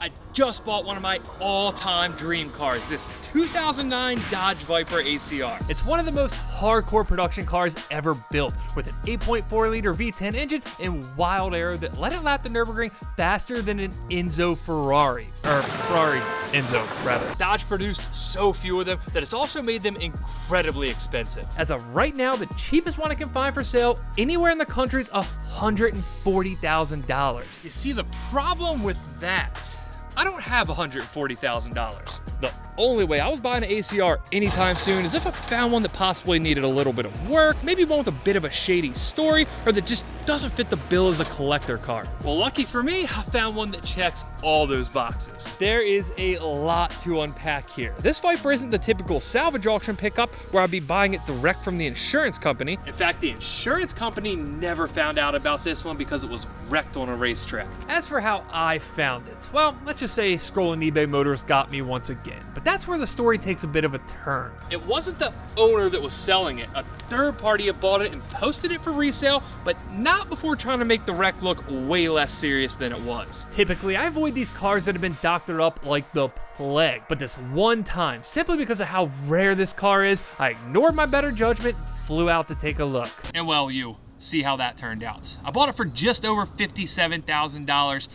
I just bought one of my all-time dream cars, this 2009 Dodge Viper ACR. It's one of the most hardcore production cars ever built, with an 8.4-liter V10 engine and wild aero that let it lap the Nürburgring faster than an Enzo Ferrari. Or Ferrari Enzo, rather. Dodge produced so few of them that it's also made them incredibly expensive. As of right now, the cheapest one I can find for sale anywhere in the country is $140,000. You see, the problem with that, I don't have $140,000. The only way I was buying an ACR anytime soon is if I found one that possibly needed a little bit of work, maybe one with a bit of a shady story, or that just doesn't fit the bill as a collector car. Well, lucky for me, I found one that checks all those boxes. There is a lot to unpack here. This Viper isn't the typical salvage auction pickup where I'd be buying it direct from the insurance company. In fact, the insurance company never found out about this one because it was wrecked on a racetrack. As for how I found it, well, let's just say scrolling eBay Motors got me once again. But that's where the story takes a bit of a turn. It wasn't the owner that was selling it. A third party had bought it and posted it for resale, but not before trying to make the wreck look way less serious than it was. Typically, I avoid these cars that have been doctored up like the plague, but this one time, simply because of how rare this car is, I ignored my better judgment and flew out to take a look. And well, you see how that turned out. I bought it for just over $57,000.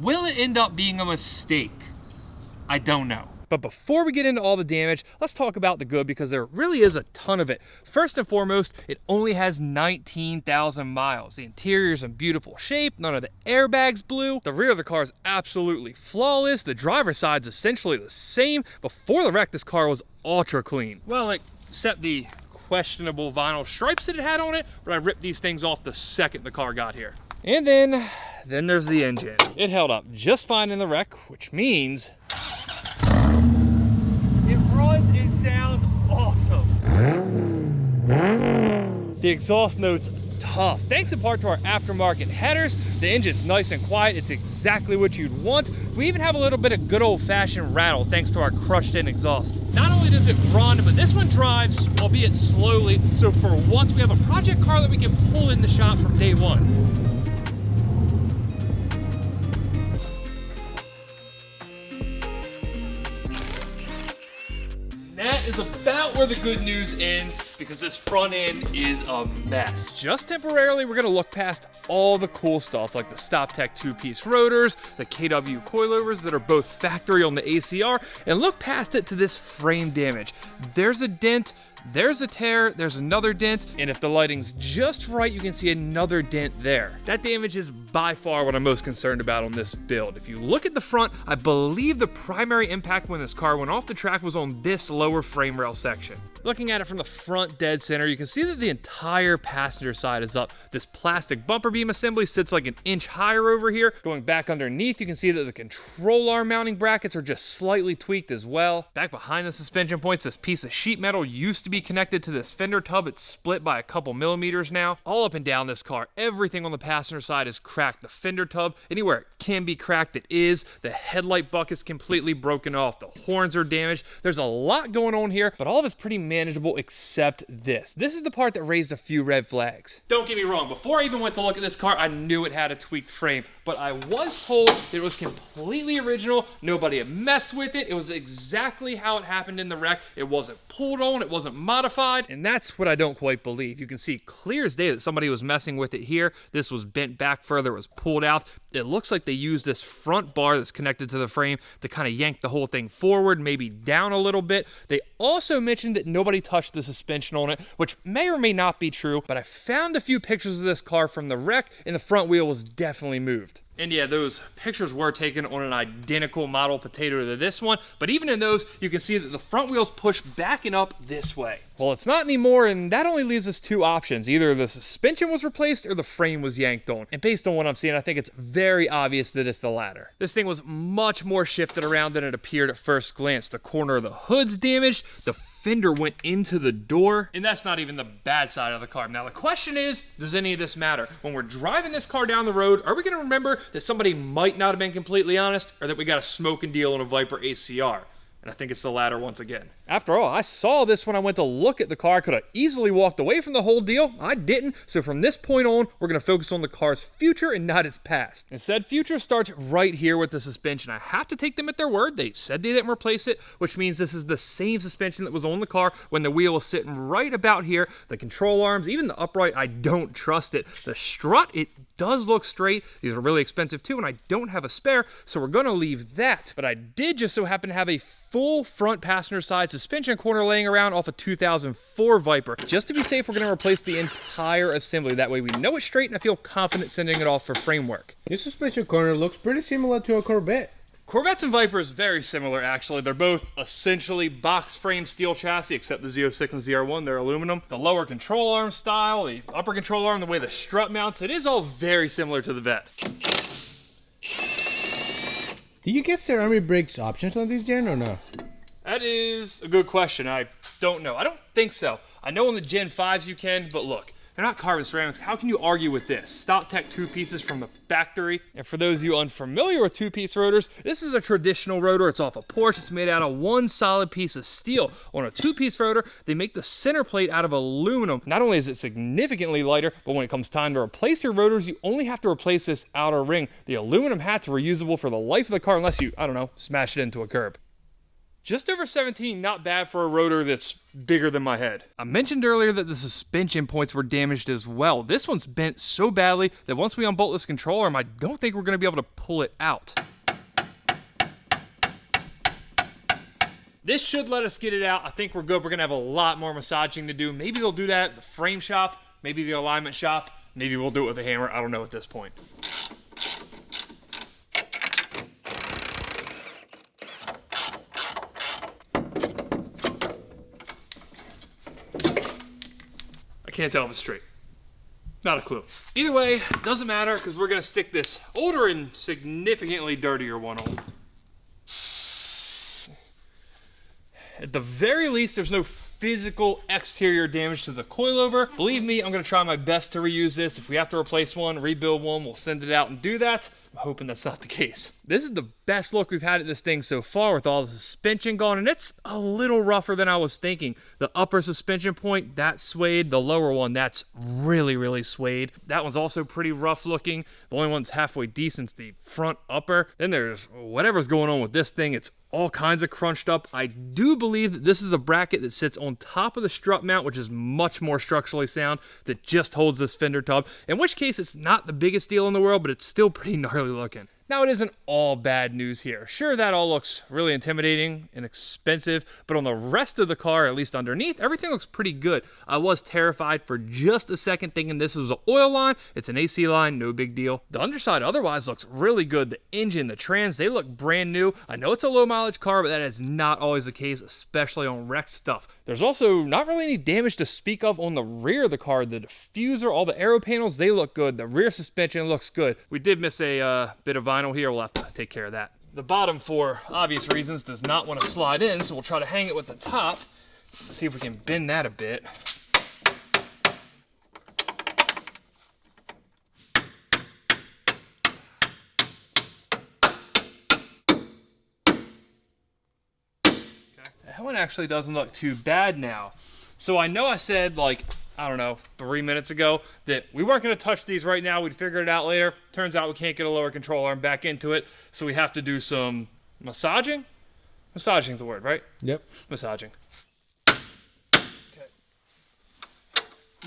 Will it end up being a mistake? I don't know. But before we get into all the damage, let's talk about the good, because there really is a ton of it. First and foremost, it only has 19,000 miles. The interior's in beautiful shape, none of the airbags blew. The rear of the car is absolutely flawless. The driver's side's essentially the same. Before the wreck, this car was ultra clean. Well, except the questionable vinyl stripes that it had on it, but I ripped these things off the second the car got here. And then there's the engine. It held up just fine in the wreck, which means it runs and sounds awesome. The exhaust note's tough. Thanks in part to our aftermarket headers, the engine's nice and quiet. It's exactly what you'd want. We even have a little bit of good old-fashioned rattle thanks to our crushed-in exhaust. Not only does it run, but this one drives, albeit slowly, so for once we have a project car that we can pull in the shop from day one. That is about where the good news ends, because this front end is a mess. Just temporarily, we're gonna look past all the cool stuff like the StopTech two-piece rotors, the KW coilovers that are both factory on the ACR, and look past it to this frame damage. There's a dent, there's a tear, there's another dent, and if the lighting's just right, you can see another dent there. That damage is by far what I'm most concerned about on this build. If you look at the front, I believe the primary impact when this car went off the track was on this lower frame rail section. Looking at it from the front dead center, you can see that the entire passenger side is up. This plastic bumper beam assembly sits like an inch higher over here. Going back underneath, you can see that the control arm mounting brackets are just slightly tweaked as well. Back behind the suspension points, this piece of sheet metal used to be connected to this fender tub. It's split by a couple millimeters now. All up and down this car, everything on the passenger side is cracked. The fender tub, anywhere it can be cracked, it is. The headlight bucket's completely broken off. The horns are damaged. There's a lot going on here, but all of it's pretty manageable except this. This is the part that raised a few red flags. Don't get me wrong, before I even went to look at this car, I knew it had a tweaked frame, but I was told that it was completely original. Nobody had messed with it. It was exactly how it happened in the wreck. It wasn't pulled on, it wasn't modified, and that's what I don't quite believe. You can see clear as day that somebody was messing with it here. This was bent back further, it was pulled out. It looks like they used this front bar that's connected to the frame to kind of yank the whole thing forward, maybe down a little bit. They also mentioned that nobody touched the suspension on it, which may or may not be true, but I found a few pictures of this car from the wreck, and the front wheel was definitely moved. And yeah, those pictures were taken on an identical model potato to this one, but even in those, you can see that the front wheels push back and up this way. Well, it's not anymore, and that only leaves us two options. Either the suspension was replaced or the frame was yanked on. And based on what I'm seeing, I think it's very obvious that it's the latter. This thing was much more shifted around than it appeared at first glance. The corner of the hood's damaged, the fender went into the door, and that's not even the bad side of the car. Now the question is, does any of this matter? When we're driving this car down the road, are we going to remember that somebody might not have been completely honest, or that we got a smoking deal on a Viper ACR? And I think it's the latter once again. After all, I saw this when I went to look at the car. I could have easily walked away from the whole deal. I didn't. So from this point on, we're going to focus on the car's future and not its past. And said future starts right here with the suspension. I have to take them at their word. They said they didn't replace it, which means this is the same suspension that was on the car when the wheel was sitting right about here. The control arms, even the upright, I don't trust it. The strut, it does look straight. These are really expensive too, and I don't have a spare, so we're going to leave that. But I did just so happen to have a full front passenger side suspension corner laying around off a 2004 Viper. Just to be safe, we're going to replace the entire assembly. That way we know it's straight and I feel confident sending it off for framework. This suspension corner looks pretty similar to a Corvette. Corvettes and Vipers, very similar actually. They're both essentially box frame steel chassis, except the Z06 and ZR1, they're aluminum. The lower control arm style, the upper control arm, the way the strut mounts, it is all very similar to the Vet. Do you get ceramic brakes options on these, Gen, or no? That is a good question. I don't know. I don't think so. I know on the Gen 5s you can, but look, they're not carbon ceramics. How can you argue with this? StopTech two-pieces from the factory. And for those of you unfamiliar with two-piece rotors, this is a traditional rotor. It's off a Porsche. It's made out of one solid piece of steel. On a two-piece rotor, they make the center plate out of aluminum. Not only is it significantly lighter, but when it comes time to replace your rotors, you only have to replace this outer ring. The aluminum hats are reusable for the life of the car unless you, I don't know, smash it into a curb. Just over 17, not bad for a rotor that's bigger than my head. I mentioned earlier that the suspension points were damaged as well. This one's bent so badly that once we unbolt this control arm, I don't think we're going to be able to pull it out. This should let us get it out. I think we're good. We're going to have a lot more massaging to do. Maybe they'll do that at the frame shop, maybe the alignment shop. Maybe we'll do it with a hammer. I don't know at this point. I can't tell if it's straight. Not a clue. Either way, doesn't matter because we're going to stick this older and significantly dirtier one on. At the very least, there's no physical exterior damage to the coilover. Believe me, I'm going to try my best to reuse this. If we have to replace one, rebuild one, we'll send it out and do that. I'm hoping that's not the case. This is the best look we've had at this thing so far with all the suspension gone, and it's a little rougher than I was thinking. The upper suspension point, that's suede. The lower one, that's really, really suede. That one's also pretty rough looking. The only one that's halfway decent is the front upper. Then there's whatever's going on with this thing. It's all kinds of crunched up. I do believe that this is a bracket that sits on top of the strut mount, which is much more structurally sound, that just holds this fender tub, in which case it's not the biggest deal in the world, but it's still pretty gnarly looking. Now, it isn't all bad news here. Sure, that all looks really intimidating and expensive, but on the rest of the car, at least underneath, everything looks pretty good. I was terrified for just a second thinking this was an oil line. It's an AC line, no big deal. The underside otherwise looks really good. The engine, the trans, they look brand new. I know it's a low mileage car, but that is not always the case, especially on wrecked stuff. There's also not really any damage to speak of on the rear of the car. The diffuser, all the aero panels, they look good. The rear suspension looks good. We did miss a bit of vinyl here. We'll have to take care of that. The bottom, for obvious reasons, does not want to slide in, so we'll try to hang it with the top. See if we can bend that a bit. That one actually doesn't look too bad now. So I know I said, like, I don't know, 3 minutes ago that we weren't going to touch these right now. We'd figure it out later. Turns out we can't get a lower control arm back into it, so we have to do some massaging. Massaging is the word, right? Yep. Massaging. Okay.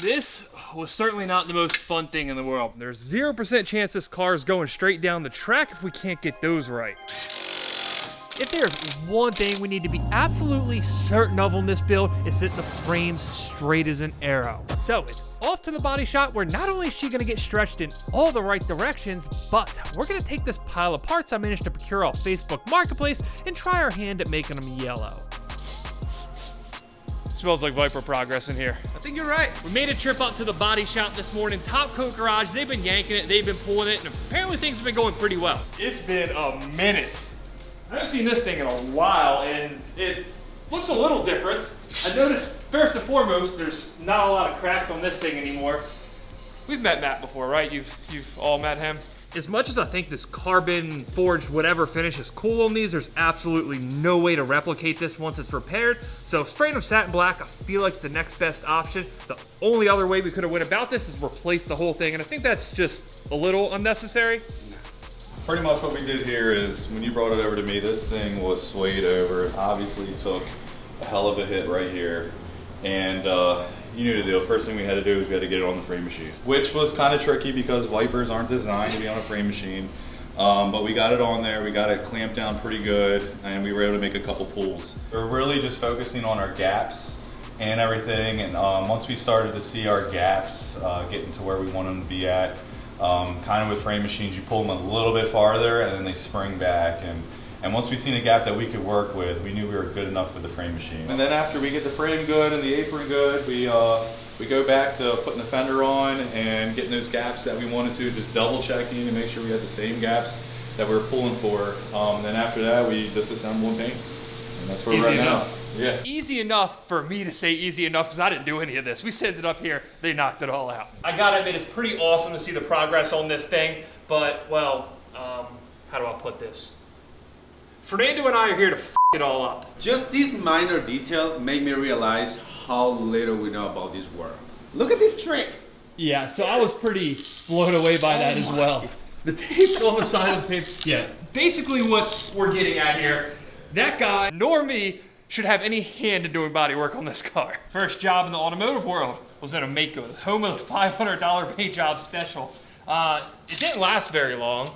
This was certainly not the most fun thing in the world. There's 0% chance this car is going straight down the track if we can't get those right. If there's one thing we need to be absolutely certain of on this build, it's that the frame's straight as an arrow. So it's off to the body shop where not only is she gonna get stretched in all the right directions, but we're gonna take this pile of parts I managed to procure off Facebook Marketplace and try our hand at making them yellow. Smells like Viper progress in here. I think you're right. We made a trip up to the body shop this morning. Top Coat Garage, they've been yanking it, they've been pulling it, and apparently things have been going pretty well. It's been a minute. I haven't seen this thing in a while, and it looks a little different. I noticed, first and foremost, there's not a lot of cracks on this thing anymore. We've met Matt before, right? You've all met him? As much as I think this carbon forged whatever finish is cool on these, there's absolutely no way to replicate this once it's repaired. So spraying them satin black, I feel like it's the next best option. The only other way we could have went about this is replace the whole thing, and I think that's just a little unnecessary. Pretty much what we did here is, when you brought it over to me, this thing was swayed over. Obviously took a hell of a hit right here. And you knew the deal. First thing we had to do was we had to get it on the frame machine, which was kind of tricky because Vipers aren't designed to be on a frame machine. But we got it on there, we got it clamped down pretty good, and we were able to make a couple pulls. We're really just focusing on our gaps and everything, and once we started to see our gaps getting to where we want them to be at, kind of with frame machines, you pull them a little bit farther and then they spring back. And once we seen a gap that we could work with, we knew we were good enough with the frame machine. And then after we get the frame good and the apron good, we go back to putting the fender on and getting those gaps that we wanted to, just double checking to make sure we had the same gaps that we were pulling for. Then after that, we disassemble and paint. And that's where we're at now. Yeah. Easy enough for me to say easy enough because I didn't do any of this. We sent it up here, they knocked it all out. I gotta admit, it's pretty awesome to see the progress on this thing, but, well, how do I put this? Fernando and I are here to f it all up. Just this minor detail made me realize how little we know about this world. Look at this trick. Yeah, so I was pretty blown away by that as well. The tape's on the side of the tape. Yeah, basically what we're getting at here, that guy, nor me, should have any hand in doing body work on this car. First job in the automotive world was in a Mako, the home of the $500 paint job special. It didn't last very long.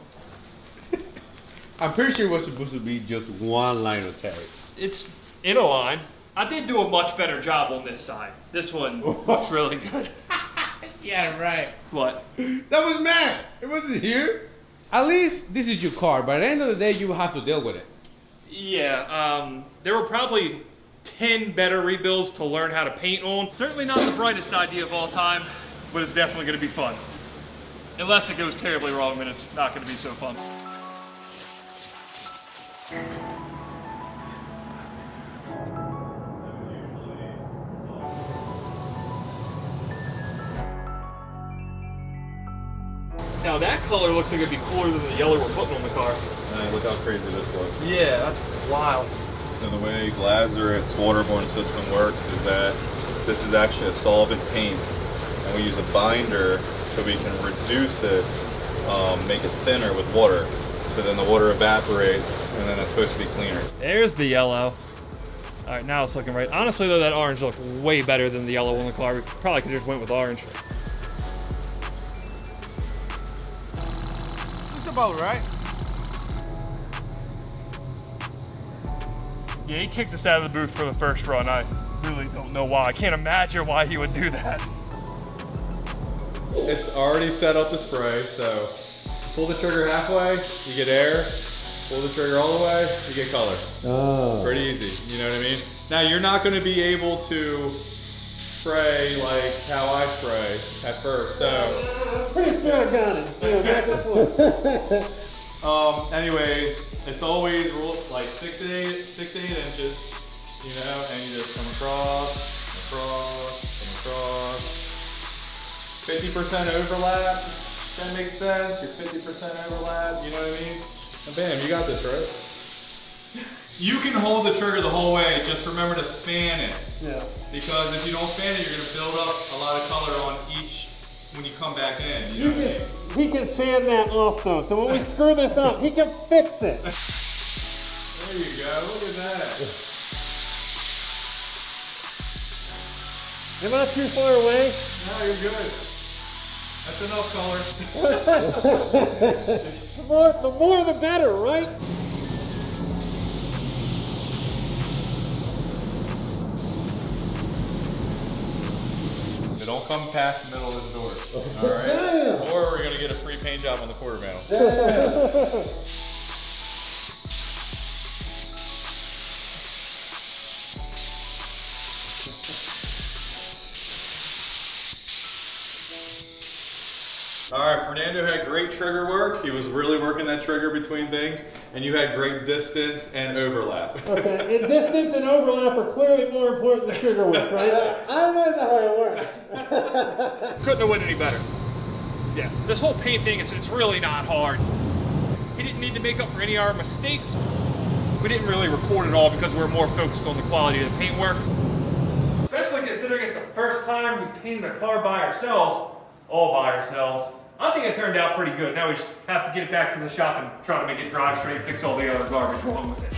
I'm pretty sure it was supposed to be just one line of tape. It's in a line. I did do a much better job on this side. This one looks really good. Yeah, right. What? That was mad. It wasn't here. At least this is your car. By the end of the day, you will have to deal with it. Yeah, there were probably 10 better rebuilds to learn how to paint on. Certainly not the brightest idea of all time, but it's definitely gonna be fun. Unless it goes terribly wrong, then it's not gonna be so fun. Now that color looks like it'd be cooler than the yellow we're putting on the car. Look how crazy this looks. Yeah, that's wild. So the way Glazer's waterborne system works is that this is actually a solvent paint, and we use a binder so we can reduce it, make it thinner with water. So then the water evaporates, and then it's supposed to be cleaner. There's the yellow. All right, now it's looking right. Honestly though, that orange looked way better than the yellow on the car. We probably could have just went with orange. It's about right. Yeah, he kicked us out of the booth for the first run. I really don't know why. I can't imagine why he would do that. It's already set up to spray, so pull the trigger halfway, you get air. Pull the trigger all the way, you get color. Oh. Pretty easy, you know what I mean? Now you're not gonna be able to spray like how I spray at first, so. Pretty sure I got it. Anyways, it's always like 6 to 8 inches, you know, and you just come across, come across. 50% overlap, that makes sense. Your 50% overlap, you know what I mean? And bam, you got this, right? You can hold the trigger the whole way, just remember to fan it. Yeah. Because if you don't fan it, you're gonna build up a lot of color on each, when you come back in, you know what I mean? He can sand that off though, so when we screw this up, he can fix it. There you go, look at that. Am I too far away? No, you're good. That's enough color. The more the better, right? They don't come past the middle of the door. Alright? Or we're gonna get a free paint job on the quarter panel. Alright, Fernando had great trigger work. He was really working that trigger between things, and you had great distance and overlap. Okay, and distance and overlap are clearly more important than trigger work, right? I don't know how it works. Couldn't have went any better. Yeah, this whole paint thing, it's really not hard. He didn't need to make up for any of our mistakes. We didn't really record it all because we were more focused on the quality of the paint work. Especially considering it's the first time we've painted a car by ourselves, all by ourselves. I think it turned out pretty good. Now we just have to get it back to the shop and try to make it drive straight, fix all the other garbage wrong with it.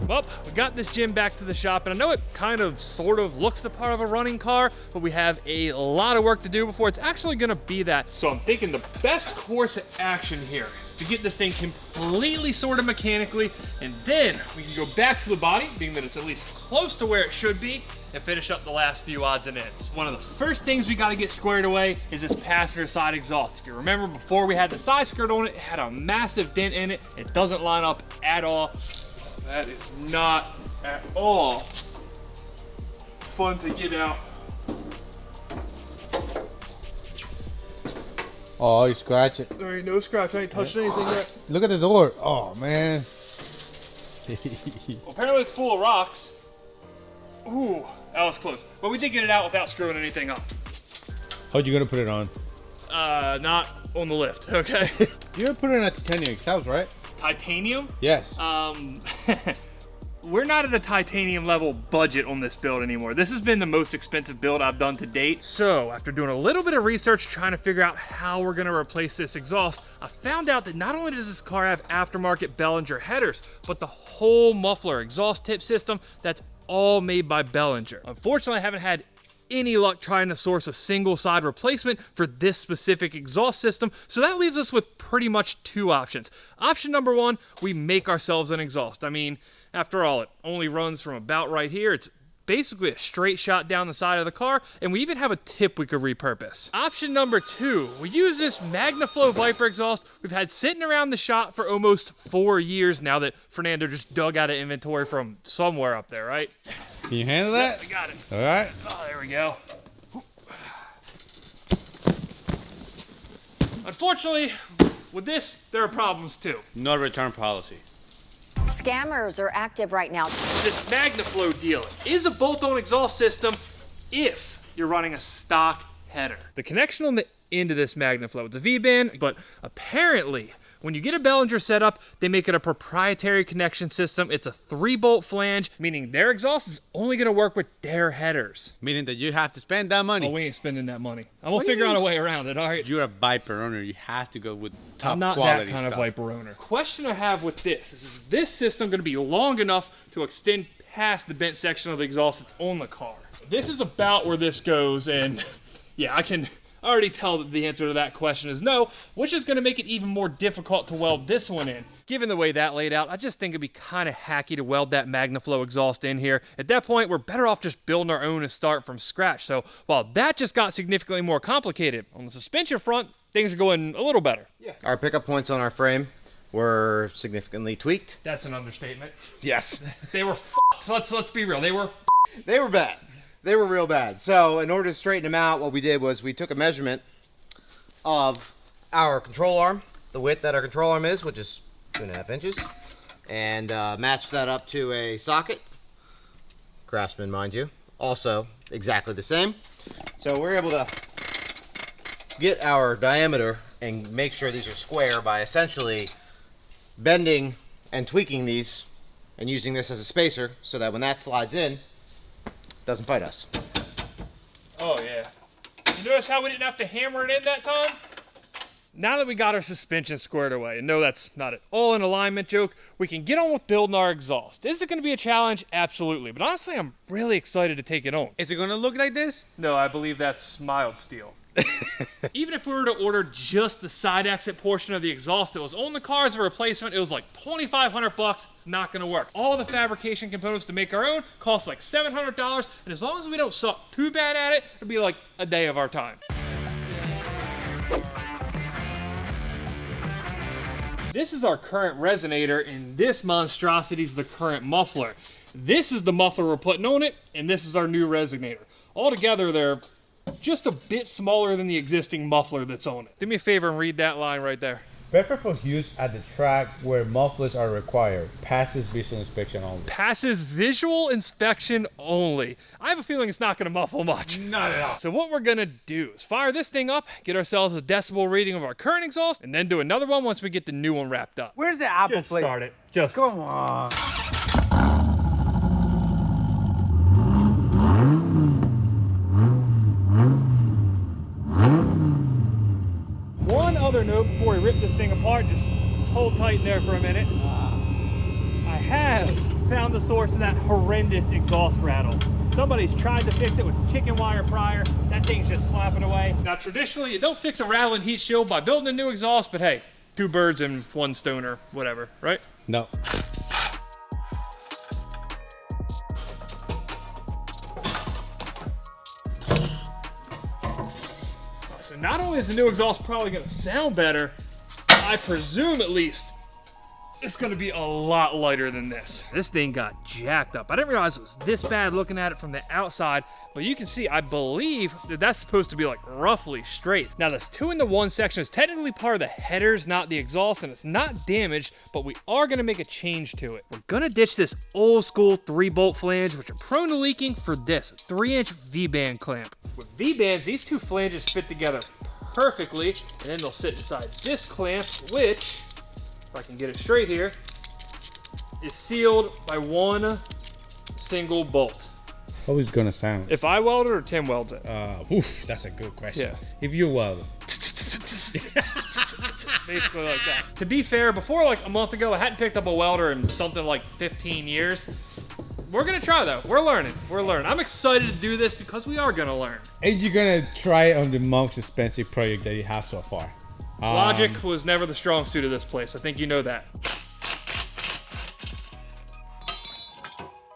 Well, we got this gym back to the shop, and I know it kind of sort of looks the part of a running car, but we have a lot of work to do before it's actually gonna be that. So I'm thinking the best course of action here is to get this thing completely sorted mechanically, and then we can go back to the body, being that it's at least close to where it should be, and finish up the last few odds and ends. One of the first things we gotta get squared away is this passenger side exhaust. If you remember, before we had the side skirt on it, it had a massive dent in it. It doesn't line up at all. That is not at all fun to get out. Oh, you scratch it. There ain't no scratch. I ain't touched anything yet. Look at the door. Oh, man. Well, apparently it's full of rocks. Ooh, that was close. But we did get it out without screwing anything up. How'd you gonna put it on? Not on the lift, okay? You ever put it on a titanium exhaust, right? Titanium? Yes. We're not at a titanium level budget on this build anymore. This has been the most expensive build I've done to date. So after doing a little bit of research trying to figure out how we're gonna replace this exhaust, I found out that not only does this car have aftermarket Bellinger headers, but the whole muffler exhaust tip system, that's all made by Bellinger. Unfortunately, I haven't had any luck trying to source a single side replacement for this specific exhaust system, so that leaves us with pretty much two options. Option number one, we make ourselves an exhaust. I mean, after all, it only runs from about right here. It's basically a straight shot down the side of the car, and we even have a tip we could repurpose. Option number two, we use this MagnaFlow Viper exhaust we've had sitting around the shop for almost 4 years now that Fernando just dug out of inventory from somewhere up there, right? Can you handle that? Yeah, I got it. All right. Oh, there we go. Unfortunately, with this, there are problems too. No return policy. Scammers are active right now. This MagnaFlow deal is a bolt-on exhaust system if you're running a stock header. The connection on the end of this MagnaFlow, it's a V-band, but apparently when you get a Bellinger setup, they make it a proprietary connection system. It's a 3-bolt flange, meaning their exhaust is only gonna work with their headers. Meaning that you have to spend that money. Oh, we ain't spending that money. I'm gonna figure out a way around it, all right? You're a Viper owner. You have to go with top I'm not quality that kind stuff. of Viper owner. Question I have with this is this system going to be long enough to extend past the bent section of the exhaust that's on the car? This is about where this goes, and yeah, I can already tell that the answer to that question is no, which is going to make it even more difficult to weld this one in. Given the way that laid out, I just think it'd be kind of hacky to weld that MagnaFlow exhaust in here. At that point, we're better off just building our own and start from scratch. So while that just got significantly more complicated, on the suspension front, things are going a little better. Yeah. Our pickup points on our frame were significantly tweaked. That's an understatement. Yes. They were f***ed. Let's be real. They were They were bad. They were real bad. So in order to straighten them out, what we did was we took a measurement of our control arm, the width that our control arm is, which is 2.5 inches, and matched that up to a socket. Craftsman, mind you. Also exactly the same. So we're able to get our diameter and make sure these are square by essentially bending and tweaking these and using this as a spacer so that when that slides in, it doesn't fight us. Oh, yeah. You notice how we didn't have to hammer it in that time? Now that we got our suspension squared away, and no, that's not at all an alignment joke, we can get on with building our exhaust. Is it going to be a challenge? Absolutely. But honestly, I'm really excited to take it on. Is it going to look like this? No, I believe that's mild steel. Even if we were to order just the side exit portion of the exhaust that was on the car as a replacement, it was like $2,500. It's not going to work. All the fabrication components to make our own cost like $700, and as long as we don't suck too bad at it, it'll be like a day of our time. This is our current resonator, and this monstrosity is the current muffler. This is the muffler we're putting on it, and this is our new resonator. Altogether, they're just a bit smaller than the existing muffler that's on it. Do me a favor and read that line right there. Preferred for use at the track where mufflers are required. Passes visual inspection only. Passes visual inspection only. I have a feeling it's not going to muffle much. Not at all. So what we're going to do is fire this thing up, get ourselves a decibel reading of our current exhaust, and then do another one once we get the new one wrapped up. Where's the Apple Just plate? start it. Just Come on. One other note before we rip this thing apart, just hold tight in there for a minute. I have found the source of that horrendous exhaust rattle. Somebody's tried to fix it with chicken wire prior. That thing's just slapping away. Now traditionally, you don't fix a rattling heat shield by building a new exhaust, but hey, 2 birds and 1 stone or whatever, right? No. So not only is the new exhaust probably gonna sound better, I presume at least, it's gonna be a lot lighter than this. This thing got jacked up. I didn't realize it was this bad looking at it from the outside, but you can see, I believe that that's supposed to be like roughly straight. Now this 2-in-1 section is technically part of the headers, not the exhaust, and it's not damaged, but we are gonna make a change to it. We're gonna ditch this old school 3-bolt flange, which are prone to leaking, for this 3-inch V-band clamp. With V-bands, these 2 flanges fit together perfectly, and then they'll sit inside this clamp, which, if I can get it straight here, is sealed by 1 single bolt. How is it gonna sound? If I weld it or Tim welds it? That's a good question. Yeah. If you weld. Basically like that. To be fair, before like a month ago, I hadn't picked up a welder in something like 15 years. We're gonna try though. We're learning. I'm excited to do this because we are gonna learn. And you're gonna try it on the most expensive project that you have so far. Logic was never the strong suit of this place. I think you know that.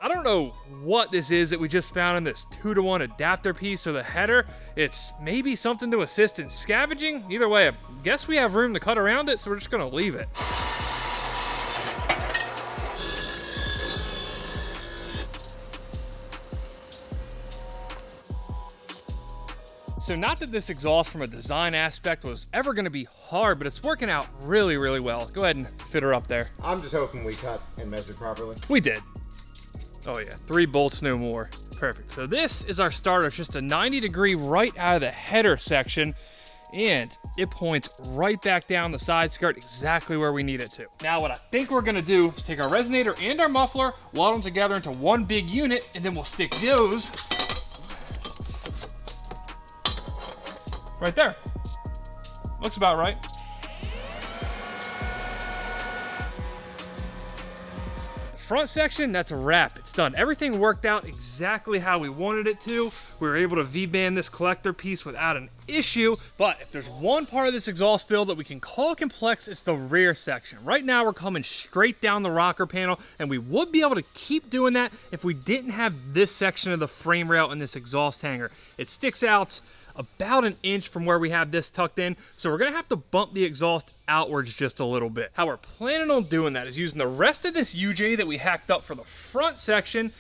I don't know what this is that we just found in this 2-to-1 adapter piece of the header. It's maybe something to assist in scavenging. Either way, I guess we have room to cut around it, so we're just gonna leave it. So not that this exhaust from a design aspect was ever gonna be hard, but it's working out really, really well. Go ahead and fit her up there. I'm just hoping we cut and measured properly. We did. Oh yeah, 3 bolts, no more. Perfect. So this is our starter. It's just a 90-degree right out of the header section, and it points right back down the side skirt exactly where we need it to. Now what I think we're gonna do is take our resonator and our muffler, weld them together into one big unit, and then we'll stick those right there. Looks about right. Front section, that's a wrap. It's done. Everything worked out exactly how we wanted it to. We were able to V-band this collector piece without an issue, but if there's one part of this exhaust build that we can call complex, it's the rear section. Right now, we're coming straight down the rocker panel, and we would be able to keep doing that if we didn't have this section of the frame rail and this exhaust hanger. It sticks out about 1 inch from where we have this tucked in, so we're gonna have to bump the exhaust outwards just a little bit. How we're planning on doing that is using the rest of this UJ that we hacked up for the front section,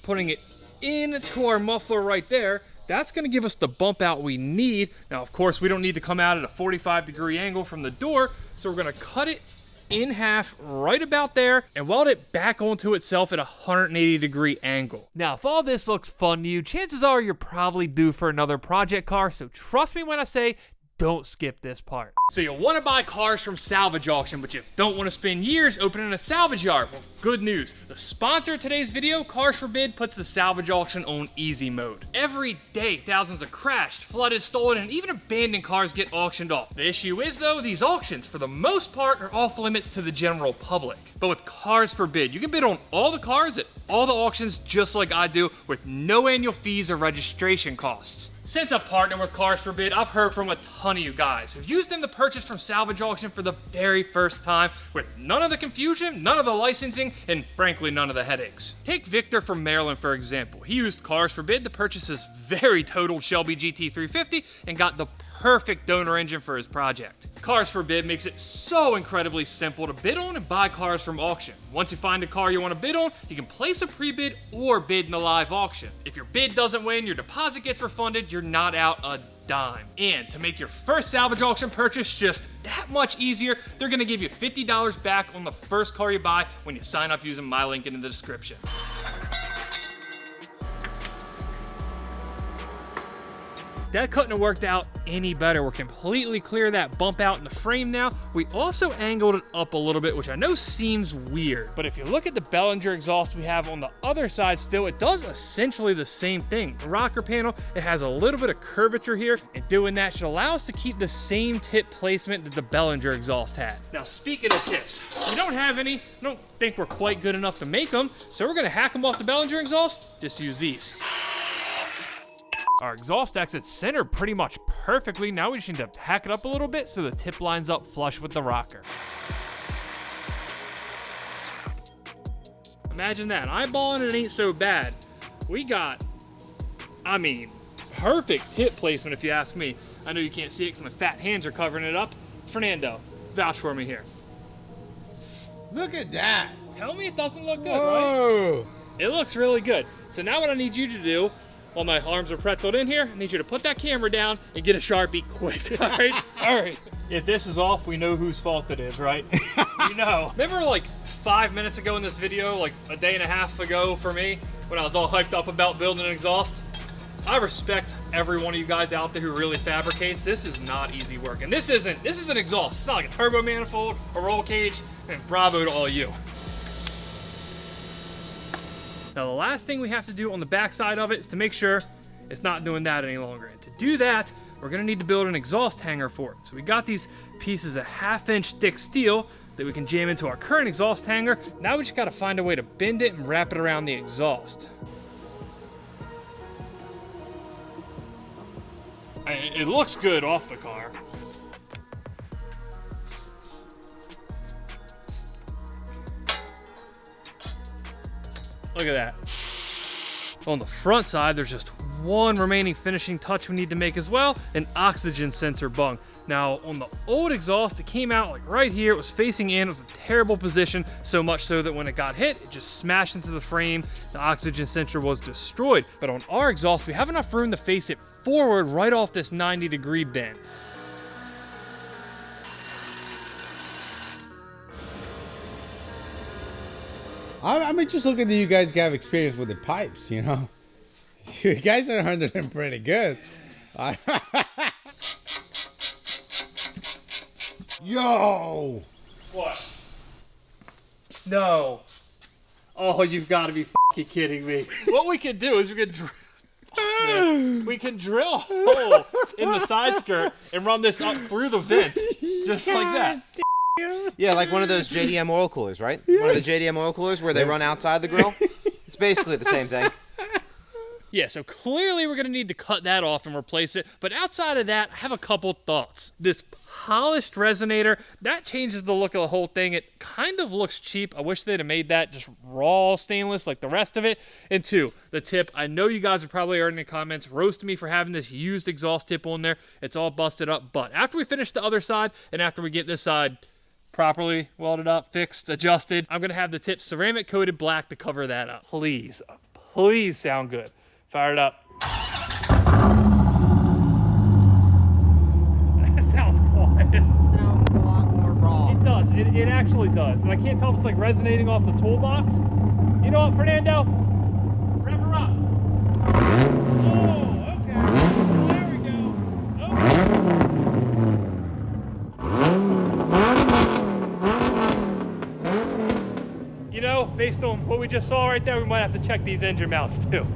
putting it into our muffler right there. That's gonna give us the bump out we need. Now, of course, we don't need to come out at a 45-degree angle from the door, so we're gonna cut it in half right about there and weld it back onto itself at a 180-degree angle. Now, if all this looks fun to you, chances are you're probably due for another project car, so trust me when I say don't skip this part. So you want to buy cars from salvage auction, but you don't want to spend years opening a salvage yard. Well, good news. The sponsor of today's video, Cars Forbid, puts the salvage auction on easy mode. Every day, thousands of crashed, flooded, stolen, and even abandoned cars get auctioned off. The issue is, though, these auctions, for the most part, are off limits to the general public. But with Cars Forbid, you can bid on all the cars at all the auctions just like I do, with no annual fees or registration costs. Since I've partnered with Cars Forbid, I've heard from a ton of you guys who've used them to purchase from salvage auction for the very first time, with none of the confusion, none of the licensing, and frankly, none of the headaches. Take Victor from Maryland, for example. He used Cars Forbid to purchase his very totaled Shelby GT350 and got the perfect donor engine for his project. Cars for Bid makes it so incredibly simple to bid on and buy cars from auction. Once you find a car you want to bid on, you can place a pre-bid or bid in a live auction. If your bid doesn't win, your deposit gets refunded, you're not out a dime. And to make your first salvage auction purchase just that much easier, they're gonna give you $50 back on the first car you buy when you sign up using my link in the description. That couldn't have worked out any better. We're completely clear of that bump out in the frame now. We also angled it up a little bit, which I know seems weird, but if you look at the Bellinger exhaust we have on the other side still, it does essentially the same thing. The rocker panel, it has a little bit of curvature here, and doing that should allow us to keep the same tip placement that the Bellinger exhaust had. Now, speaking of tips, we don't have any. I don't think we're quite good enough to make them, so we're gonna hack them off the Bellinger exhaust, just use these. Our exhaust exit's centered pretty much perfectly. Now we just need to hack it up a little bit so the tip lines up flush with the rocker. Imagine that, eyeballing it ain't so bad. We got, I mean, perfect tip placement if you ask me. I know you can't see it because my fat hands are covering it up. Fernando, vouch for me here. Look at that. Tell me it doesn't look good, Whoa. right? It looks really good. So now what I need you to do, while my arms are pretzeled in here, I need you to put that camera down and get a Sharpie quick, all right? All right. If this is off, we know whose fault it is, right? You know. Remember like 5 minutes ago in this video, like a day and a half ago for me, when I was all hyped up about building an exhaust? I respect every one of you guys out there who really fabricates. This is not easy work. And this is an exhaust. It's not like a turbo manifold, a roll cage, and bravo to all you. Now the last thing we have to do on the back side of it is to make sure it's not doing that any longer. And to do that, we're gonna need to build an exhaust hanger for it. So we got these pieces of 1/2 inch thick steel that we can jam into our current exhaust hanger. Now we just gotta find a way to bend it and wrap it around the exhaust. It looks good off the car. Look at that. On the front side, there's just one remaining finishing touch we need to make as well, an oxygen sensor bung. Now, on the old exhaust, it came out like right here. It was facing in. It was a terrible position, so much so that when it got hit, it just smashed into the frame. The oxygen sensor was destroyed. But on our exhaust, we have enough room to face it forward right off this 90-degree bend. I mean, just looking at you guys have experience with the pipes, you know. You guys are handling them pretty good. Yo! What? No. Oh, you've got to be fucking kidding me. What we could do is we can drill a hole in the side skirt and run this up through the vent, just like that. Yeah, like one of those JDM oil coolers, right? Yes. One of the JDM oil coolers where they run outside the grill. It's basically the same thing. Yeah, so clearly we're gonna need to cut that off and replace it. But outside of that, I have a couple thoughts. This polished resonator, that changes the look of the whole thing. It kind of looks cheap. I wish they'd have made that just raw stainless like the rest of it. And two, the tip. I know you guys are probably already in the comments roasting me for having this used exhaust tip on there. It's all busted up. But after we finish the other side and after we get this side properly welded up, fixed, adjusted, I'm gonna have the tip ceramic coated black to cover that up. Please, please sound good. Fire it up. That sounds quiet. Sounds a lot more raw. It does, it actually does. And I can't tell if it's like resonating off the toolbox. You know what, Fernando? Rev her up. Oh, okay. There we go. Okay. You know, based on what we just saw right there, we might have to check these engine mounts too.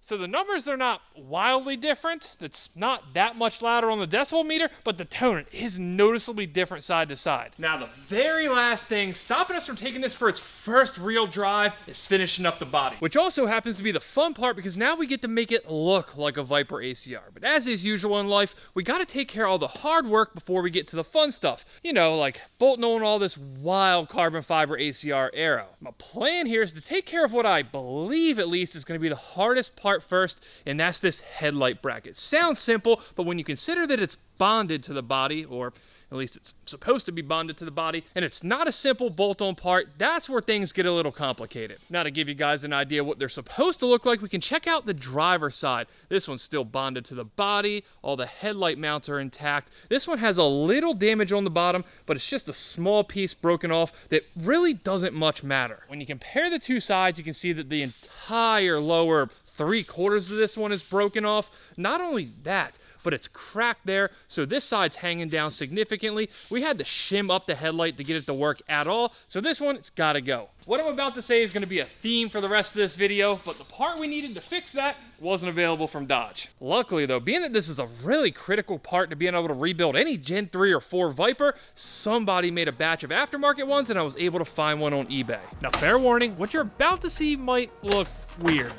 So So the numbers are not wildly different. It's not that much louder on the decibel meter, but the tone is noticeably different side to side. Now the very last thing stopping us from taking this for its first real drive is finishing up the body, which also happens to be the fun part because now we get to make it look like a Viper ACR. But as is usual in life, we got to take care of all the hard work before we get to the fun stuff. You know, like bolting on all this wild carbon fiber ACR aero. My plan here is to take care of what I believe at least is going to be the hardest part first, and that's this headlight bracket. Sounds simple, but when you consider that it's bonded to the body, or at least it's supposed to be bonded to the body, and it's not a simple bolt-on part, that's where things get a little complicated. Now to give you guys an idea what they're supposed to look like, we can check out the driver's side. This one's still bonded to the body, all the headlight mounts are intact. This one has a little damage on the bottom, but it's just a small piece broken off that really doesn't much matter. When you compare the two sides, you can see that the entire lower 3/4 of this one is broken off. Not only that, but it's cracked there, so this side's hanging down significantly. We had to shim up the headlight to get it to work at all, so this one, it's gotta go. What I'm about to say is gonna be a theme for the rest of this video, but the part we needed to fix that wasn't available from Dodge. Luckily though, being that this is a really critical part to being able to rebuild any Gen 3 or 4 Viper, somebody made a batch of aftermarket ones and I was able to find one on eBay. Now fair warning, what you're about to see might look weird,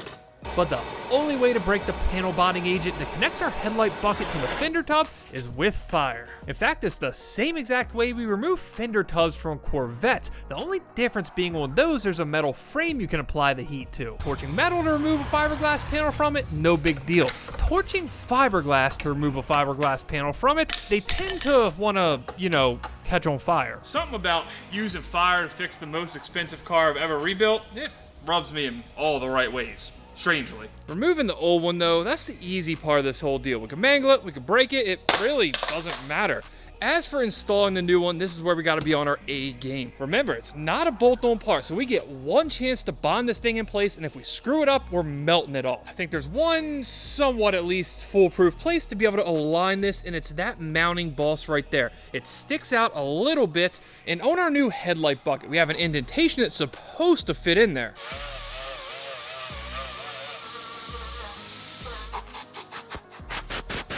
but the only way to break the panel bonding agent that connects our headlight bucket to the fender tub is with fire. In fact, it's the same exact way we remove fender tubs from Corvettes. The only difference being on those, there's a metal frame you can apply the heat to. Torching metal to remove a fiberglass panel from it, no big deal. Torching fiberglass to remove a fiberglass panel from it, they tend to wanna, you know, catch on fire. Something about using fire to fix the most expensive car I've ever rebuilt, it rubs me in all the right ways. Strangely. Removing the old one though, that's the easy part of this whole deal. We can mangle it, we can break it, it really doesn't matter. As for installing the new one, this is where we gotta be on our A game. Remember, it's not a bolt-on part, so we get one chance to bond this thing in place, and if we screw it up, we're melting it off. I think there's one somewhat at least foolproof place to be able to align this, and it's that mounting boss right there. It sticks out a little bit, and on our new headlight bucket, we have an indentation that's supposed to fit in there.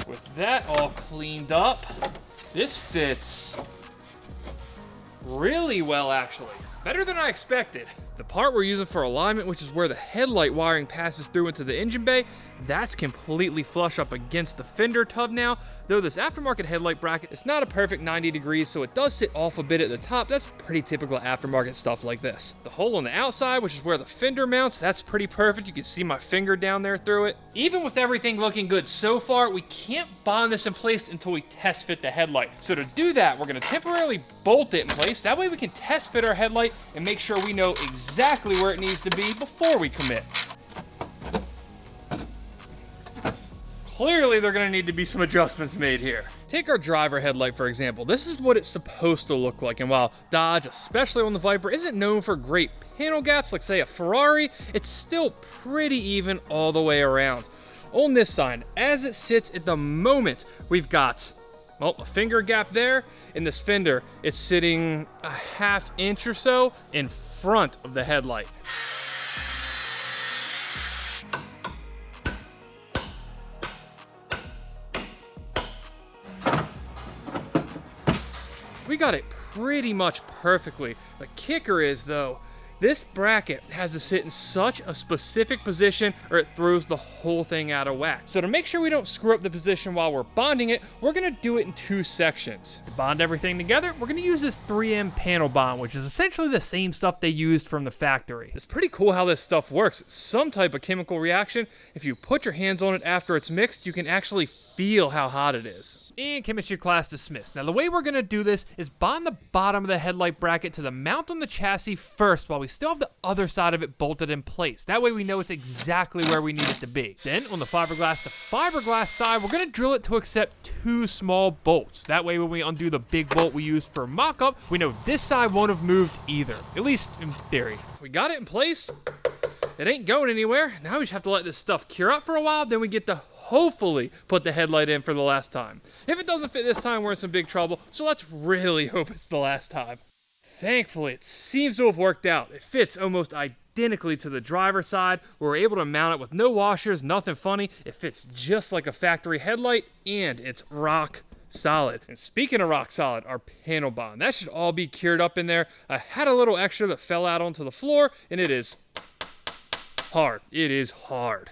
With that all cleaned up, this fits really well actually. Better than I expected. The part we're using for alignment, which is where the headlight wiring passes through into the engine bay, that's completely flush up against the fender tub now. Though this aftermarket headlight bracket, it's not a perfect 90 degrees, so it does sit off a bit at the top. That's pretty typical aftermarket stuff like this. The hole on the outside, which is where the fender mounts, that's pretty perfect. You can see my finger down there through it. Even with everything looking good so far, we can't bond this in place until we test fit the headlight. So to do that, we're gonna temporarily bolt it in place. That way we can test fit our headlight and make sure we know exactly where it needs to be before we commit. Clearly, there are gonna need to be some adjustments made here. Take our driver headlight, for example. This is what it's supposed to look like, and while Dodge, especially on the Viper, isn't known for great panel gaps like, say, a Ferrari, it's still pretty even all the way around. On this side, as it sits at the moment, we've got, well, a finger gap there, and this fender is sitting a ½ inch or so in front of the headlight. We got it pretty much perfectly. The kicker is though, this bracket has to sit in such a specific position or it throws the whole thing out of whack. So to make sure we don't screw up the position while we're bonding it, we're gonna do it in 2 sections. To bond everything together, we're gonna use this 3M panel bond, which is essentially the same stuff they used from the factory. It's pretty cool how this stuff works. It's some type of chemical reaction. If you put your hands on it after it's mixed, you can actually feel how hot it is. And chemistry class dismissed. Now the way we're gonna do this is bond the bottom of the headlight bracket to the mount on the chassis first while we still have the other side of it bolted in place. That way we know it's exactly where we need it to be. Then on the fiberglass to fiberglass side, we're gonna drill it to accept 2 small bolts. That way when we undo the big bolt we used for mock-up, we know this side won't have moved either, at least in theory. We got it in place. It ain't going anywhere. Now we just have to let this stuff cure up for a while, then we get to hopefully put the headlight in for the last time. If it doesn't fit this time, we're in some big trouble, so let's really hope it's the last time. Thankfully, it seems to have worked out. It fits almost identically to the driver's side. We were able to mount it with no washers, nothing funny. It fits just like a factory headlight, and it's rock solid. And speaking of rock solid, our panel bond, that should all be cured up in there. I had a little extra that fell out onto the floor, and it is hard. It is hard.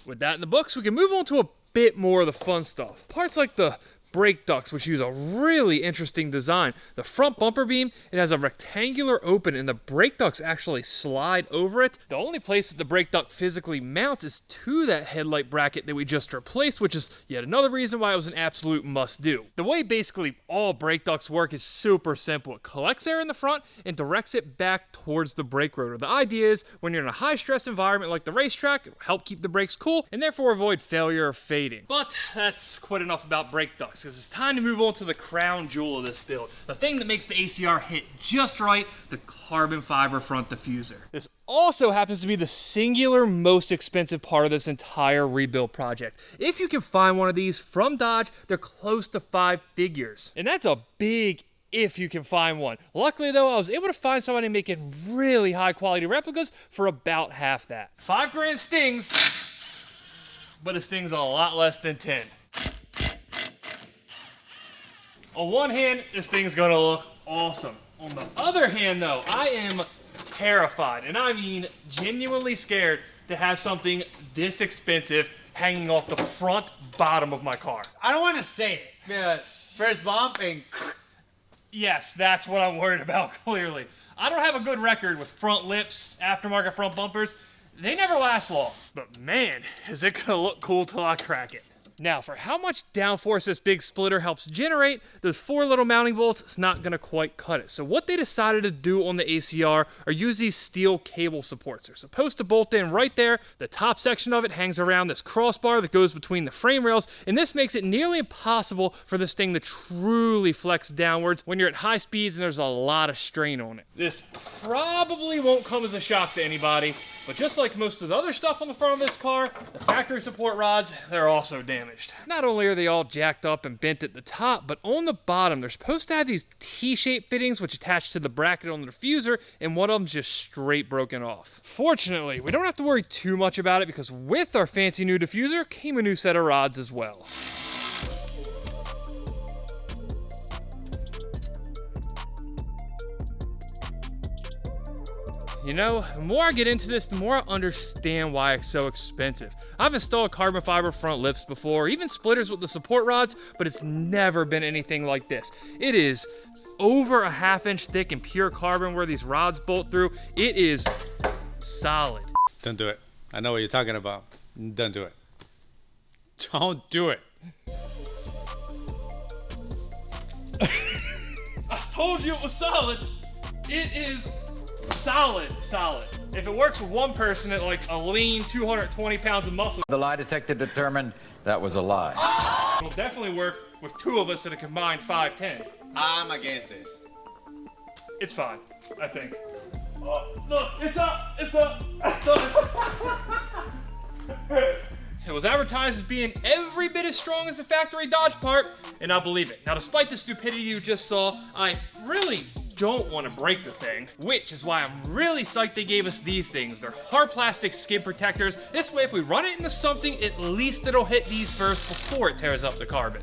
With that in the books, we can move on to a bit more of the fun stuff. Parts like the brake ducts, which use a really interesting design. The front bumper beam, it has a rectangular open and the brake ducts actually slide over it. The only place that the brake duct physically mounts is to that headlight bracket that we just replaced, which is yet another reason why it was an absolute must-do. The way basically all brake ducts work is super simple. It collects air in the front and directs it back towards the brake rotor. The idea is when you're in a high-stress environment like the racetrack, it'll help keep the brakes cool and therefore avoid failure or fading. But that's quite enough about brake ducts, because it's time to move on to the crown jewel of this build. The thing that makes the ACR hit just right, the carbon fiber front diffuser. This also happens to be the singular most expensive part of this entire rebuild project. If you can find one of these from Dodge, they're close to 5 figures. And that's a big if you can find one. Luckily though, I was able to find somebody making really high quality replicas for about half that. $5 stings, but it stings a lot less than 10. On one hand, this thing's gonna look awesome. On the other hand though, I am terrified, and I mean genuinely scared to have something this expensive hanging off the front bottom of my car. I don't want to say it. First bump and... Yes, that's what I'm worried about, clearly. I don't have a good record with front lips, aftermarket front bumpers. They never last long, but man, is it gonna look cool till I crack it. Now, for how much downforce this big splitter helps generate, those 4 little mounting bolts, it's not gonna quite cut it. So what they decided to do on the ACR are use these steel cable supports. They're supposed to bolt in right there. The top section of it hangs around this crossbar that goes between the frame rails, and this makes it nearly impossible for this thing to truly flex downwards when you're at high speeds and there's a lot of strain on it. This probably won't come as a shock to anybody, but just like most of the other stuff on the front of this car, the factory support rods, they're also damaged. Not only are they all jacked up and bent at the top, but on the bottom, they're supposed to have these T-shaped fittings which attach to the bracket on the diffuser, and one of them's just straight broken off. Fortunately, we don't have to worry too much about it because with our fancy new diffuser came a new set of rods as well. You know, the more I get into this, the more I understand why it's so expensive. I've installed carbon fiber front lips before, even splitters with the support rods, but it's never been anything like this. It is over a ½ inch thick and pure carbon where these rods bolt through. It is solid. Don't do it. I know what you're talking about. Don't do it. Don't do it. I told you it was solid. It is solid. If it works with one person at like a lean 220 pounds of muscle, The lie detector determined that was a lie. it'll definitely work with 2 of us at a combined 5'10". I'm against this. It's fine, I think. Oh, look, it's up. It was advertised as being every bit as strong as the factory Dodge part, and I believe it. Now, despite the stupidity you just saw, I really don't want to break the thing, which is why I'm really psyched they gave us these things. They're hard plastic skid protectors. This way, if we run it into something, at least it'll hit these first before it tears up the carbon.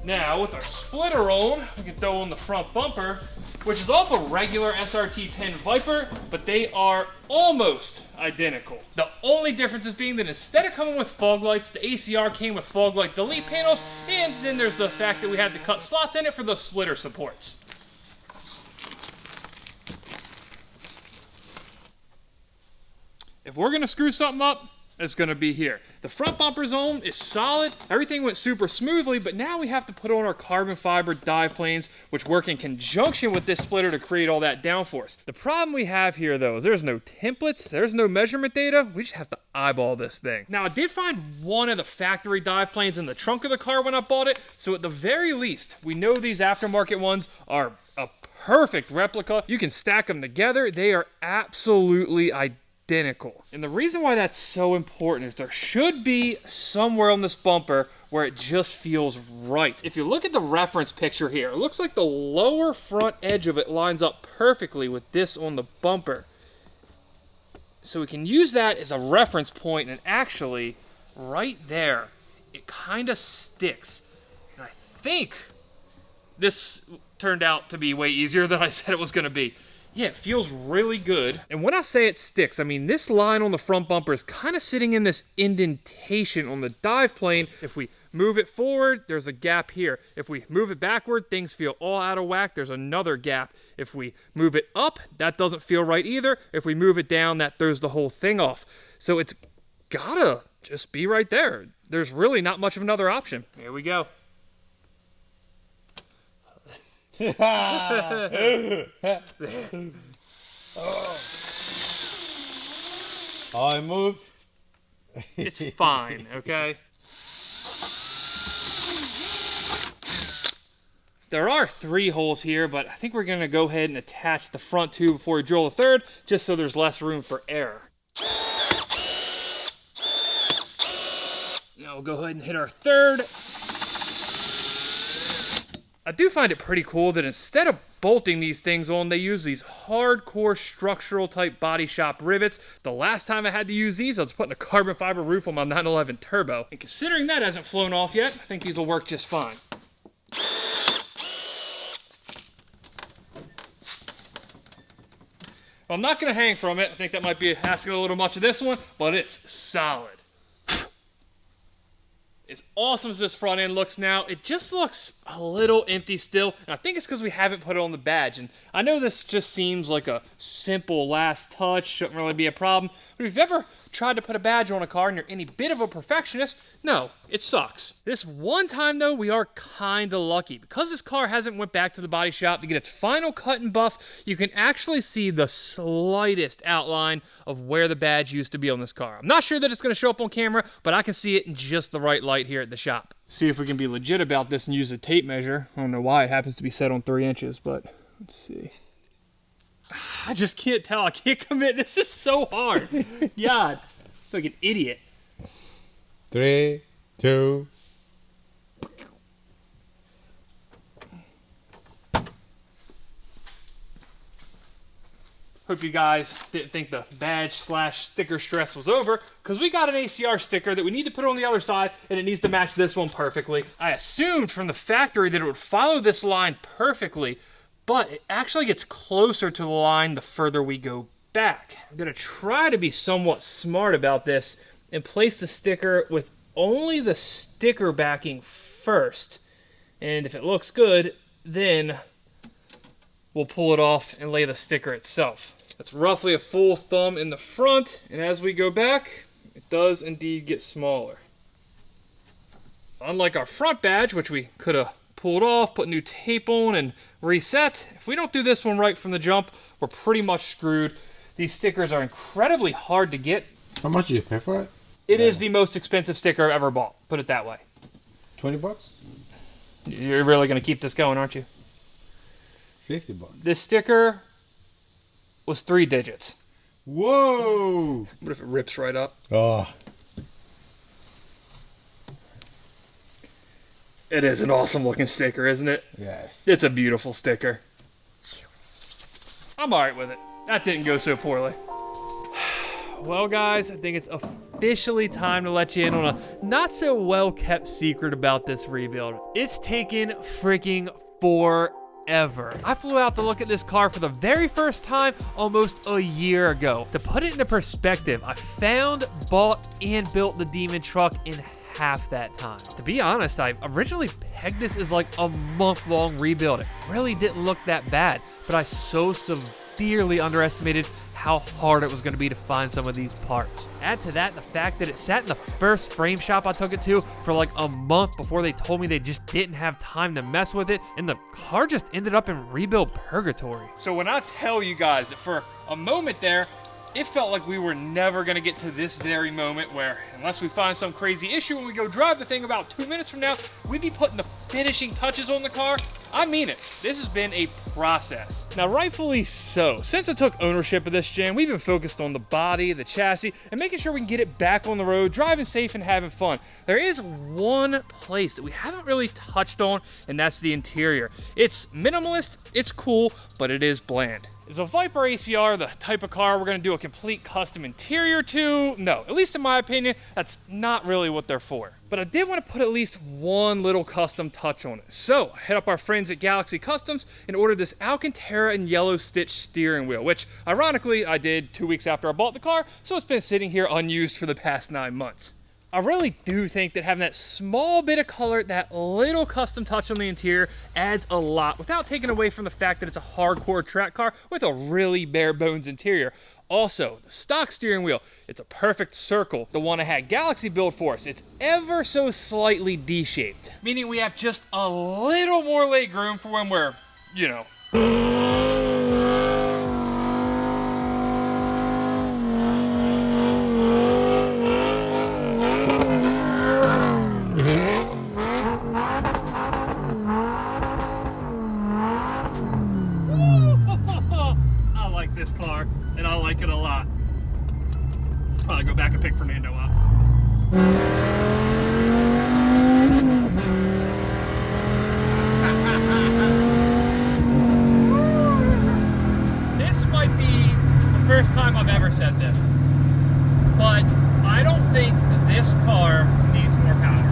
Now, with our splitter on, we can throw on the front bumper, which is off a regular SRT 10 Viper, but they are almost identical. The only difference is being that instead of coming with fog lights, the ACR came with fog light delete panels, and then there's the fact that we had to cut slots in it for the splitter supports. If we're gonna screw something up, it's gonna be here. The front bumper zone is solid. Everything went super smoothly, but now we have to put on our carbon fiber dive planes, which work in conjunction with this splitter to create all that downforce. The problem we have here though is there's no templates, there's no measurement data. We just have to eyeball this thing. Now I did find one of the factory dive planes in the trunk of the car when I bought it, so at the very least, we know these aftermarket ones are a perfect replica. You can stack them together. They are absolutely identical. And the reason why that's so important is there should be somewhere on this bumper where it just feels right. If you look at the reference picture here, it looks like the lower front edge of it lines up perfectly with this on the bumper. So we can use that as a reference point, and actually, right there, it kind of sticks. And I think this turned out to be way easier than I said it was going to be. Yeah, it feels really good. And when I say it sticks, I mean this line on the front bumper is kind of sitting in this indentation on the dive plane. If we move it forward, there's a gap here. If we move it backward, things feel all out of whack. There's another gap. If we move it up, that doesn't feel right either. If we move it down, that throws the whole thing off. So it's gotta just be right there. There's really not much of another option. Here we go. Oh, it moved. It's fine, okay? There are 3 holes here, but I think we're going to go ahead and attach the front 2 before we drill a 3rd, just so there's less room for error. Now we'll go ahead and hit our 3rd. I do find it pretty cool that instead of bolting these things on, they use these hardcore structural type body shop rivets. The last time I had to use these, I was putting a carbon fiber roof on my 911 Turbo. And considering that hasn't flown off yet, I think these will work just fine. Well, I'm not going to hang from it. I think that might be asking a little much of this one, but it's solid. As awesome as this front end looks now, it just looks a little empty still. And I think it's because we haven't put it on the badge. And I know this just seems like a simple last touch, shouldn't really be a problem. But if you've ever tried to put a badge on a car and you're any bit of a perfectionist, no, it sucks. This one time though, we are kind of lucky. Because this car hasn't went back to the body shop to get its final cut and buff, you can actually see the slightest outline of where the badge used to be on this car. I'm not sure that it's going to show up on camera, but I can see it in just the right light here at the shop. See if we can be legit about this and use a tape measure. I don't know why it happens to be set on 3 inches, but let's see. I just can't tell. I can't commit. This is so hard. God, I'm like an idiot. 3, 2. Hope you guys didn't think the badge / sticker stress was over, because we got an ACR sticker that we need to put on the other side, and it needs to match this one perfectly. I assumed from the factory that it would follow this line perfectly, but it actually gets closer to the line the further we go back. I'm going to try to be somewhat smart about this and place the sticker with only the sticker backing first. And if it looks good, then we'll pull it off and lay the sticker itself. That's roughly a full thumb in the front, and as we go back, it does indeed get smaller. Unlike our front badge, which we could have pulled off, put new tape on, and reset, if we don't do this one right from the jump, we're pretty much screwed. These stickers are incredibly hard to get. How much did you pay for it? It is the most expensive sticker I've ever bought, put it that way. 20 bucks? You're really going to keep this going, aren't you? 50 bucks. This sticker was 3 digits. Whoa! What if it rips right up? Oh. It is an awesome looking sticker, isn't it? Yes. It's a beautiful sticker. I'm alright with it. That didn't go so poorly. Well guys, I think it's officially time to let you in on a not so well kept secret about this rebuild. It's taken freaking forever. I flew out to look at this car for the very first time almost a year ago. To put it into perspective, I found, bought, and built the Demon truck in half that time. To be honest, I originally pegged this as like a month-long rebuild. It really didn't look that bad, but I so severely underestimated how hard it was going to be to find some of these parts. Add to that the fact that it sat in the first frame shop I took it to for like a month before they told me they just didn't have time to mess with it, and the car just ended up in rebuild purgatory. So when I tell you guys that for a moment there, it felt like we were never going to get to this very moment where, unless we find some crazy issue when we go drive the thing about 2 minutes from now, we'd be putting the finishing touches on the car, I mean it, this has been a process. Now, rightfully so. Since I took ownership of this Gen, we've been focused on the body, the chassis, and making sure we can get it back on the road, driving safe and having fun. There is one place that we haven't really touched on, and that's the interior. It's minimalist, it's cool, but it is bland. Is a Viper ACR the type of car we're gonna do a complete custom interior to? No, at least in my opinion, that's not really what they're for. But I did want to put at least one little custom touch on it. So I hit up our friends at Galaxy Customs and ordered this Alcantara and yellow stitch steering wheel, which ironically I did 2 weeks after I bought the car, so it's been sitting here unused for the past 9 months. I really do think that having that small bit of color, that little custom touch on the interior adds a lot without taking away from the fact that it's a hardcore track car with a really bare bones interior. Also, the stock steering wheel, it's a perfect circle. The one I had Galaxy build for us, it's ever so slightly D-shaped, meaning we have just a little more leg room for when we're, you know. I like this car, and I like it a lot. Probably go back and pick Fernando up. This might be the first time I've ever said this, but I don't think this car needs more power.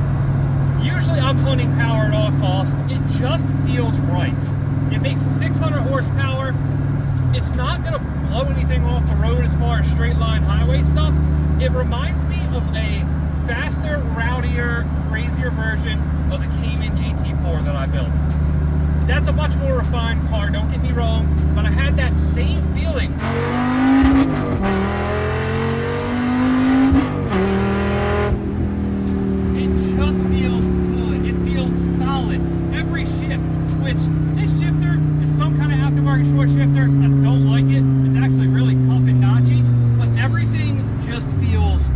Usually I'm hunting power at all costs. It just feels right. It makes 600 horsepower. It's not gonna blow anything off the road as far as straight line highway stuff. It reminds me of a faster, rowdier, crazier version of the Cayman GT4 that I built. That's a much more refined car, don't get me wrong, but I had that same feeling. It just feels good. It feels solid. Every shift, which this shifter is some kind of aftermarket short shifter. I don't like it. It's actually really tough and notchy, but everything just feels,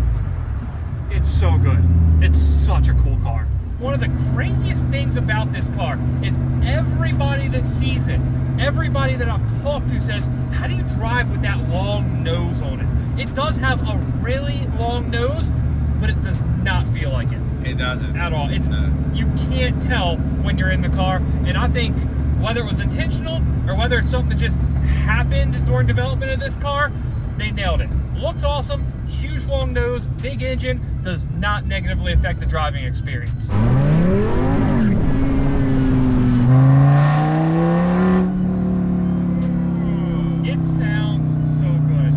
it's so good. It's such a cool car. One of the craziest things about this car is everybody that sees it, everybody that I've talked to says, how do you drive with that long nose on it? It does have a really long nose, but it does not feel like it. It doesn't. At all. It's you can't tell when you're in the car, and I think whether it was intentional or whether it's something that just happened during development of this car, they nailed it. Looks awesome, huge long nose, big engine, does not negatively affect the driving experience. It sounds so good.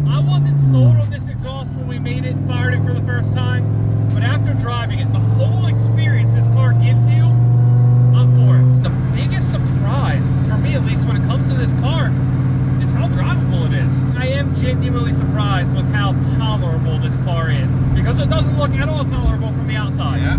I wasn't sold on this exhaust when we made it, fired it for the first time, but after driving it, the whole experience this car gives you, I'm for it. The biggest surprise, for me at least when it comes to this car, is how drivable it is. I am genuinely surprised with how tolerable this car is, because it doesn't look at all tolerable from the outside. Yeah.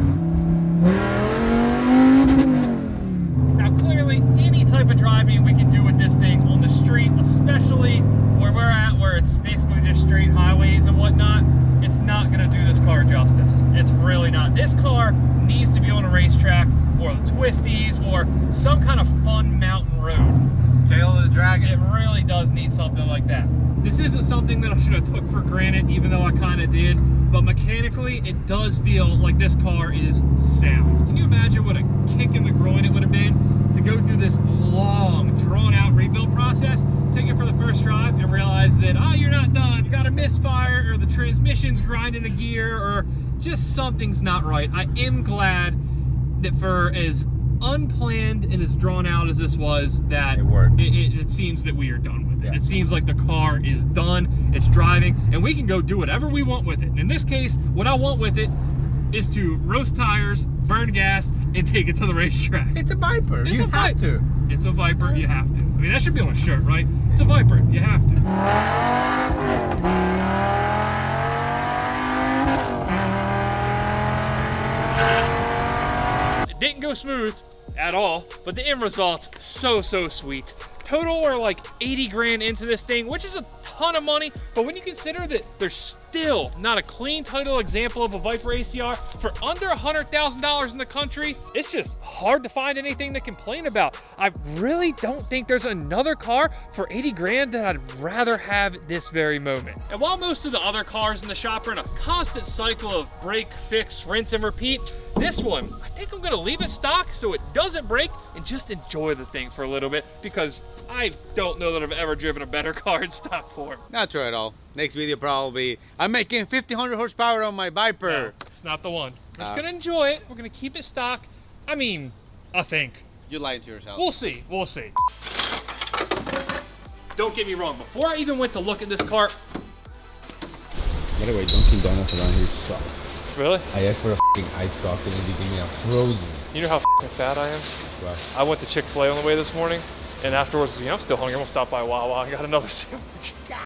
Now clearly, any type of driving we can do with this thing on the street, especially where we're at, where it's basically just straight highways and whatnot, it's not gonna do this car justice. It's really not. This car needs to be on a racetrack, or the twisties, or some kind of fun mountain road. Tail of the dragon. It really does need something like that. This isn't something that I should have took for granted, even though I kind of did, but mechanically, it does feel like this car is sound. Can you imagine what a kick in the groin it would have been to go through this long, drawn-out rebuild process, take it for the first drive, and realize that, oh, you're not done. You got a misfire, or the transmission's grinding a gear, or just something's not right. I am glad that for as unplanned and as drawn out as this was, that it worked. It seems that we are done with it. Yeah. It seems like the car is done, it's driving, and we can go do whatever we want with it. In this case, what I want with it is to roast tires, burn gas, and take it to the racetrack. It's a Viper. It's you a have to. It's a Viper, you have to. I mean, that should be on a shirt, right? It's a Viper, you have to. It didn't go smooth at all, but the end result's so sweet. Total, we're like 80 grand into this thing, which is a ton of money, but when you consider that there's still not a clean title example of a Viper ACR for under $100,000 in the country. It's just hard to find anything to complain about. I really don't think there's another car for 80 grand that I'd rather have this very moment. And while most of the other cars in the shop are in a constant cycle of break, fix, rinse, and repeat, this one, I think I'm gonna leave it stock so it doesn't break and just enjoy the thing for a little bit, because I don't know that I've ever driven a better car in stock form. Not true at all. Next video probably, I'm making 1500 horsepower on my Viper. No, it's not the one. We're just gonna enjoy it. We're gonna keep it stock. I mean, I think. You lied to yourself. We'll see, we'll see. Don't get me wrong, before I even went to look at this car. By the way, Dunkin' Donuts around here sucks. Really? I asked for a f***ing iced coffee and they give me a frozen. You know how f***ing fat I am? Wow. I went to Chick-fil-A on the way this morning, and afterwards, I'm still hungry. I'm gonna stop by Wawa and got another sandwich.